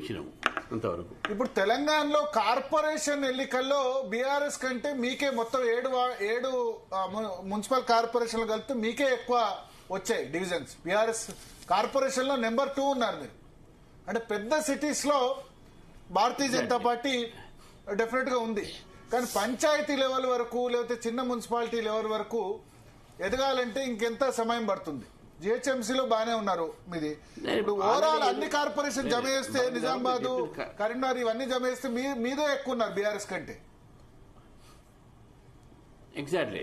ఇచ్చినాము అంతవరకు. ఇప్పుడు తెలంగాణలో కార్పొరేషన్ ఎన్నికల్లో బీఆర్ఎస్ కంటే మీకే మొత్తం 7 మున్సిపల్ కార్పొరేషన్లు కలిపితే మీకే ఎక్కువ వచ్చాయి డివిజన్స్. బీఆర్ఎస్ కార్పొరేషన్ లో నెంబర్ 2 ఉన్నారు మీరు. అంటే పెద్ద సిటీస్ లో భారతీయ జనతా పార్టీ డెఫినెట్ గా ఉంది. కానీ పంచాయతీ లెవెల్ వరకు లేకపోతే చిన్న మున్సిపాలిటీ లెవెల్ వరకు ఎదగాలంటే ఇంకెంత సమయం పడుతుంది? జిహెచ్ఎంసీలో బానే ఉన్నారు మీది. ఇప్పుడు ఓవరాల్ అన్ని కార్పొరేషన్ జమ చేస్తే నిజామాబాద్, కరీంనగర్ ఇవన్నీ జమ చేస్తే మీదే ఎక్కువ ఉన్నారు బీఆర్ఎస్ కంటే. ఎగ్జాక్ట్లీ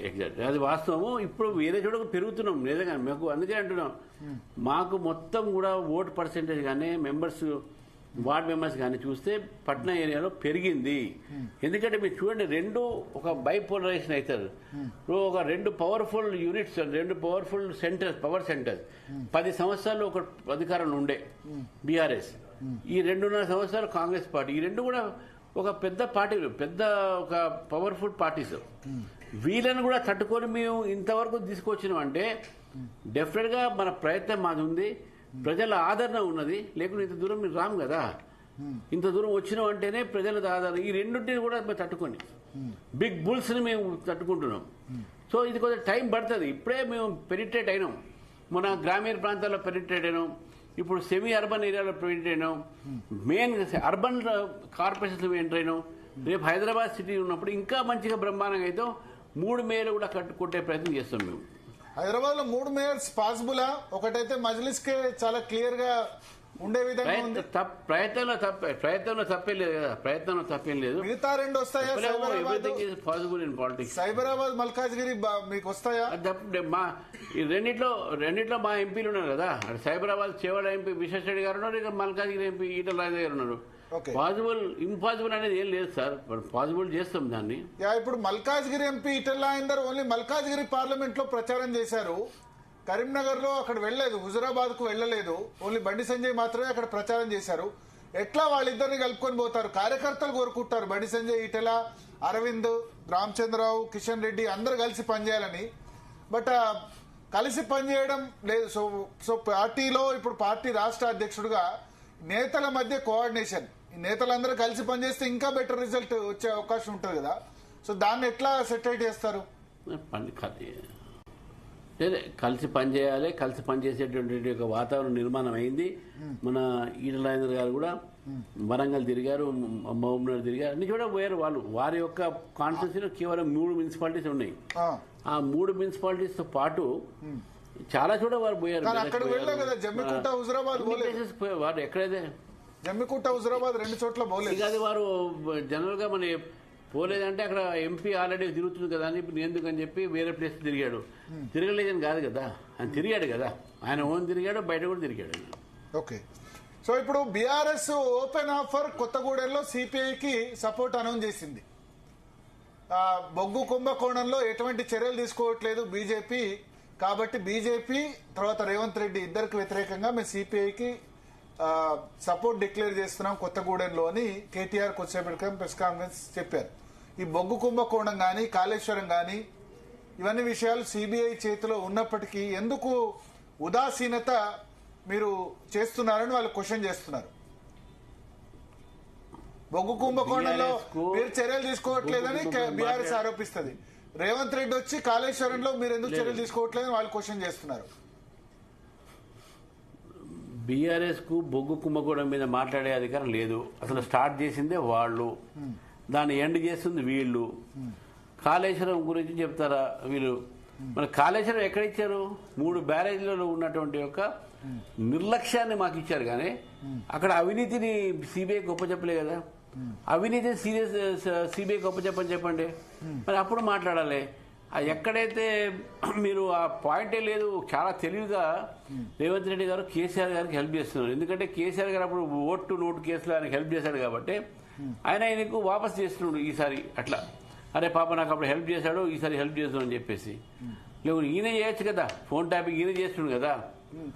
అది వాస్తవము. ఇప్పుడు వేరే చోట పెరుగుతున్నాం నిజంగా మాకు, అందుకే అంటున్నాం మాకు మొత్తం కూడా ఓటు పర్సెంటేజ్ కానీ మెంబర్స్ వార్డ్ మెంబర్స్ కానీ చూస్తే పట్నా ఏరియాలో పెరిగింది. ఎందుకంటే మీరు చూడండి, రెండు ఒక బైపోలరైజేషన్ అవుతారు. ఇప్పుడు ఒక 2 powerful units, 2 powerful centres, power centres 10 సంవత్సరాలు ఒక అధికారంలో ఉండే బీఆర్ఎస్, ఈ 2.5 సంవత్సరాలు కాంగ్రెస్ పార్టీ. ఈ రెండు కూడా ఒక పెద్ద పార్టీలు, పెద్ద ఒక పవర్ఫుల్ పార్టీస్. వీళ్ళని కూడా తట్టుకొని మేము ఇంతవరకు తీసుకొచ్చినాం అంటే డెఫినెట్ గా మన ప్రయత్నం మాది ఉంది, ప్రజల ఆదరణ ఉన్నది. లేకుంటే ఇంత దూరం మీరు రాము కదా. ఇంత దూరం వచ్చినాం అంటేనే ప్రజల ఆదరణ. ఈ రెండింటిని కూడా తట్టుకొని బిగ్ బుల్స్ ని మేము తట్టుకుంటున్నాం. సో ఇది కొంచెం టైం పడుతుంది. ఇప్పుడే మేము పెనిట్రేట్ అయినాం, మన గ్రామీణ ప్రాంతాల్లో పెనిట్రేట్ అయినాం, ఇప్పుడు సెమీ అర్బన్ ఏరియాలో పెనిట్రేట్ అయినాం, మెయిన్ అర్బన్ కార్పొరేషన్స్ ఎంటర్ అయినాం. రేపు హైదరాబాద్ సిటీ ఉన్నప్పుడు ఇంకా మంచిగా బ్రహ్మాండంగా అయితే 3 మేయర్లు కూడా కట్టుకుంటే ప్రయత్నం చేస్తాం మేము. హైదరాబాద్ లో 3 మేయర్స్ పాసిబులా? ఒకటైతే మజ్లిస్ కే చాలా క్లియర్ గా ఉండే విధంగా ప్రయత్నంలో తప్పేం లేదు కదా. ప్రయత్నంలో తప్పేం లేదు. మిగతా 2 వస్తాయా? Possible in politics. Cyberabad, Malkajgiri మీకు వస్తాయా? మా రెండిట్లో మా ఎంపీలు ఉన్నారు కదా. సైబరాబాద్ చేవాడ ఎంపీ విశ్వేశ్వరరెడ్డి గారు ఉన్నారు, ఇక మల్కాజ్గిరి ఎంపీ ఈటల రాజేంద్ర గారు ఉన్నారు. పాసిబుల్ ఇంపాసిబుల్ అనేది ఏం లేదు సార్, పాసిబుల్ చేస్తాం దాన్ని. ఇప్పుడు Malkajgiri MP Etela Rajender only Malkajgiri parliament లో ప్రచారం చేశారు, కరీంనగర్ లో అక్కడ వెళ్లలేదు, హుజురాబాద్ కు వెళ్లలేదు, ఓన్లీ బండి సంజయ్ మాత్రమే అక్కడ ప్రచారం చేశారు. ఎట్లా వాళ్ళిద్దరిని కలుపుకొని పోతారు? కార్యకర్తలు కోరుకుంటారు బండి సంజయ్, ఈటెల, అరవింద్, రామచంద్రరావు, కిషన్ రెడ్డి అందరు కలిసి పనిచేయాలని. బట్ కలిసి పనిచేయడం లేదు. సో పార్టీలో ఇప్పుడు పార్టీ రాష్ట్ర అధ్యక్షుడిగా నేతల మధ్య కోఆర్డినేషన్, ఈ నేతలందరూ కలిసి పనిచేస్తే ఇంకా బెటర్ రిజల్ట్ వచ్చే అవకాశం ఉంటుంది కదా. సో దాన్ని ఎట్లా సెటిల్ చేస్తారు? కలిసి పనిచేయాలి, కలిసి పనిచేసేటువంటి ఒక వాతావరణం నిర్మాణం అయింది. మన ఈటల రాజేంద్ర గారు కూడా వరంగల్ తిరిగారు, మహబూబ్నగర్ తిరిగారు, అన్ని చోట పోయారు. వారి యొక్క కాన్స్టిట్యూన్సీలో కేవలం 3 మున్సిపాలిటీస్ ఉన్నాయి. ఆ 3 మున్సిపాలిటీస్ తో పాటు చాలా చోట వారు పోయారు. వారు ఎక్కడైతే జమ్మికుంట, హుజురాబాద్ 2 చోట్ల పోలేదు. అది వారు జనరల్ గా మన పోలేదంటే అక్కడ ఎంపీ ఆల్రెడీ తిరుగుతుంది కదా అని ఎందుకని చెప్పి వేరే ప్లేస్ తిరిగాడు. తిరగలేదని కాదు కదా, ఆయన తిరిగాడు కదా, ఆయన ఓన్ తిరిగాడు, బయట కూడా తిరిగాడు. ఓకే. సో ఇప్పుడు బీఆర్ఎస్ ఓపెన్ ఆఫర్ కొత్తగూడెంలో సిపిఐకి సపోర్ట్ అనౌన్స్ చేసింది. బొగ్గు కుంభకోణంలో ఎటువంటి చర్యలు తీసుకోవట్లేదు బీజేపీ, కాబట్టి బీజేపీ తర్వాత రేవంత్ రెడ్డి ఇద్దరికి వ్యతిరేకంగా మేము సిపిఐకి సపోర్ట్ డిక్లేర్ చేస్తున్నాం కొత్తగూడెంలో అని కేటీఆర్ కొద్దిసేపటి ప్రెస్ కాన్ఫరెన్స్ చెప్పారు. ఈ బొగ్గు కుంభకోణం గానీ, కాళేశ్వరం గానీ ఇవన్నీ విషయాలు సిబిఐ చేతిలో ఉన్నప్పటికీ ఎందుకు ఉదాసీనత మీరు చేస్తున్నారని వాళ్ళు క్వశ్చన్ చేస్తున్నారు. బొగ్గు కుంభకోణంలో మీరు చర్యలు తీసుకోవట్లేదని బీఆర్ఎస్ ఆరోపిస్తుంది. రేవంత్ రెడ్డి వచ్చి కాళేశ్వరంలో మీరు ఎందుకు చర్యలు తీసుకోవట్లేదని వాళ్ళు క్వశ్చన్ చేస్తున్నారు. బీఆర్ఎస్ కు బొగ్గు కుంభకోణం మీద మాట్లాడే అధికారం లేదు. అసలు స్టార్ట్ చేసిందే వాళ్ళు, దాన్ని ఎండ్ చేస్తుంది వీళ్ళు. కాళేశ్వరం గురించి చెప్తారా వీళ్ళు? మన కాళేశ్వరం ఎక్కడ ఇచ్చారు? 3 బ్యారేజ్లలో ఉన్నటువంటి యొక్క నిర్లక్ష్యాన్ని మాకు ఇచ్చారు. కానీ అక్కడ అవినీతిని సిబిఐ గొప్ప చెప్పలే కదా. అవినీతిని సిబిఐ గొప్ప చెప్పండి, మరి అప్పుడు మాట్లాడాలి. ఎక్కడైతే మీరు ఆ పాయింటే లేదు. చాలా తెలివిగా రేవంత్ రెడ్డి గారు కేసీఆర్ గారికి హెల్ప్ చేస్తున్నారు. ఎందుకంటే కేసీఆర్ గారు అప్పుడు ఓటు నోటు కేసులో ఆయనకు హెల్ప్ చేశాడు కాబట్టి ఆయనకు వాపస్ చేస్తున్నాడు ఈసారి. అట్లా అరే పాప నాకు అప్పుడు హెల్ప్ చేశాడు, ఈసారి హెల్ప్ చేస్తాను అని చెప్పేసి. లేకపోతే ఈయన చేయొచ్చు కదా, ఫోన్ ట్యాపింగ్ ఈయన చేస్తున్నాడు కదా,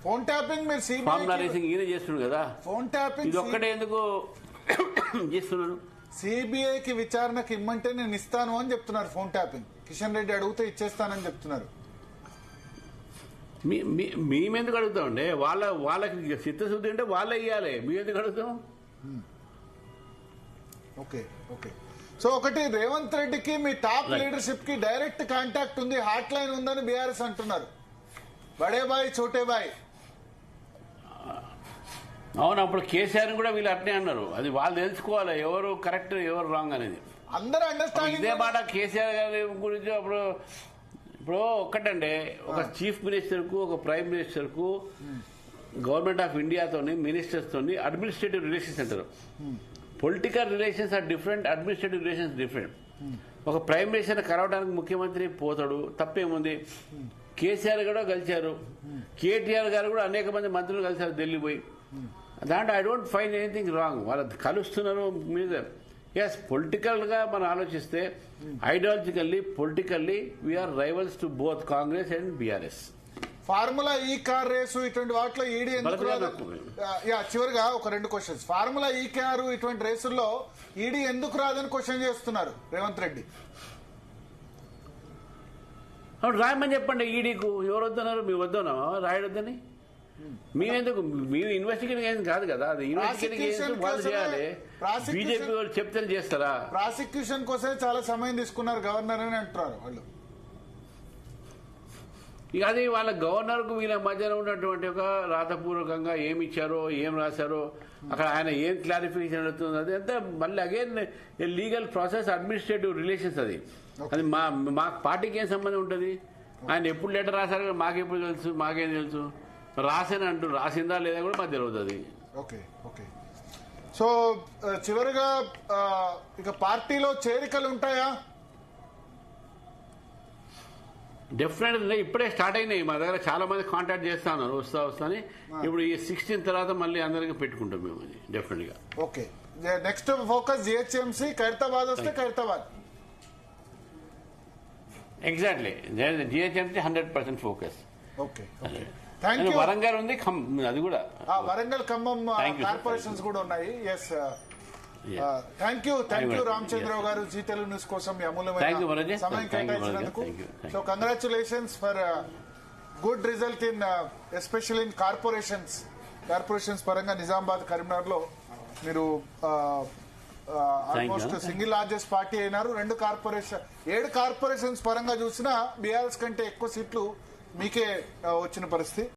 ఫోన్ ట్యాపింగ్ ఫార్ములా రేసింగ్ ఈయన చేస్తున్నాడు కదా, ఫోన్ ట్యాపింగ్ ఇది ఒక్కటే ఎందుకు చేస్తున్నాడు? సిబిఐకి విచారణకు ఇమ్మంటే నేను ఇస్తాను అని చెప్తున్నారు. ఫోన్ ట్యాపింగ్ కిషన్ రెడ్డి అడిగితే ఇచ్చేస్తానని చెప్తున్నారు. మేమెందుకు అడుగుతామండి? వాళ్ళకి చిత్తశుద్ధి అంటే వాళ్ళే ఇవ్వాలి, మేమెందుకు అడుగుతాం? Okay okay. సో ఒకటి, రేవంత్ రెడ్డికి మీ టాప్ లీడర్షిప్ కి డైరెక్ట్ కాంటాక్ట్ ఉంది, హాట్ లైన్ ఉందని బీఆర్ఎస్ అంటున్నారు. బడే బాయ్ చోటే బాయ్. అవును, అప్పుడు కేసీఆర్ కూడా వీళ్ళు అట్నే అన్నారు. అది వాళ్ళు తెలుసుకోవాలి ఎవరు కరెక్ట్ ఎవరు రాంగ్ అనేది. అందరూ అండర్స్టాండింగ్. ఇదే మాట కేసీఆర్ గారి గురించి అప్పుడు ఇప్పుడు ఒక్కటంటే ఒక చీఫ్ మినిస్టర్ కు ఒక ప్రైమ్ మినిస్టర్ కు గవర్నమెంట్ ఆఫ్ ఇండియాతోని మినిస్టర్స్ తోని అడ్మినిస్ట్రేటివ్ రిలేషన్స్ అంటారు. Political relations are different, administrative relations different. ఒక ప్రైమ్ మినిస్టర్ కలవడానికి ముఖ్యమంత్రి పోతాడు, తప్పేముంది. కేసీఆర్ కూడా కలిశారు, కేటీఆర్ గారు కూడా అనేక మంది మంత్రులు కలిశారు ఢిల్లీ పోయి. దాంట్లో I don't find anything wrong. వాళ్ళు కలుస్తున్నారు మీద. ఎస్, పొలిటికల్ గా మనం ఆలోచిస్తే ideologically politically we are rivals to both Congress and BRS. Formula ఈ కార్ రేసు ఇటువంటి వాటిలో ఈడీ ఎందుకు రాదు? చివరిగా ఒక 2 క్వశ్చన్స్. ఫార్ములా ఈ కారు ఇటువంటి రేసుల్లో ఈడీ ఎందుకు రాదని క్వశ్చన్ చేస్తున్నారు రేవంత్ రెడ్డి. అప్పుడు రాయమని చెప్పండి ఈడీకు. ఎవరు వద్దన్నారు? మీ వద్దన్నావా రాయడొద్దని? మేమెందుకు? మేము ఇన్వెస్టిగేషన్ కాదు కదా, అది ఇన్వెస్టిగేషన్ వాళ్ళు చేయాలి. బీజేపీ వాళ్ళు చెప్తే చేస్తారా? ప్రాసిక్యూషన్ కోసమే చాలా సమయం తీసుకున్నారు గవర్నర్ అని అంటున్నారు వాళ్ళు. ఇక అది వాళ్ళ గవర్నర్ కు వీళ్ళ మధ్యన ఉన్నటువంటి ఒక రాతపూర్వకంగా ఏమి ఇచ్చారో ఏం రాశారో అక్కడ ఆయన ఏం క్లారిఫికేషన్ అడుగుతుంది, అది అంతా మళ్ళీ again legal process, administrative relations. అది మా పార్టీకి ఏం సంబంధం ఉంటుంది? ఆయన ఎప్పుడు లెటర్ రాశారు మాకెప్పుడు తెలుసు? మాకేం తెలుసు? రాసాను అంటూ రాసిందా లేదా కూడా మాకు తెలియదు అది. Okay okay. సో చివరిగా ఇక పార్టీలో చేరికలు ఉంటాయా? డెఫినెట్ ఇప్పుడే స్టార్ట్ అయినాయి. మా దగ్గర చాలా మంది కాంటాక్ట్ చేస్తా ఉన్నారు, వస్తాని. ఇప్పుడు ఈ 16 తర్వాత మళ్ళీ అందరికి పెట్టుకుంటాం మేము అది డెఫినెట్ గా. Okay. Next focus GHMC. Khairatabad వస్తే Khairatabad. Exactly, GHMC 100% focus. Okay. Thank you. Warangal ఉంది, అది కూడా వరంగల్ ఖమ్మం కార్పొరేషన్స్ కూడా ఉన్నాయి. ఎస్, థ్యాంక్ యూ రామచంద్రరావు గారు, జీ తెలుగు న్యూస్ కోసం మీ అమూల్యమైన సమయం కేటాయించినందుకు. So congratulations for good result in especial in corporations పరంగా నిజామాబాద్, కరీంనగర్ లో మీరు ఆల్మోస్ట్ సింగిల్ లార్జెస్ట్ పార్టీ అయినారు. 7 కార్పొరేషన్స్ పరంగా చూసినా బీఆర్ఎస్ కంటే ఎక్కువ సీట్లు మీకే వచ్చిన పరిస్థితి.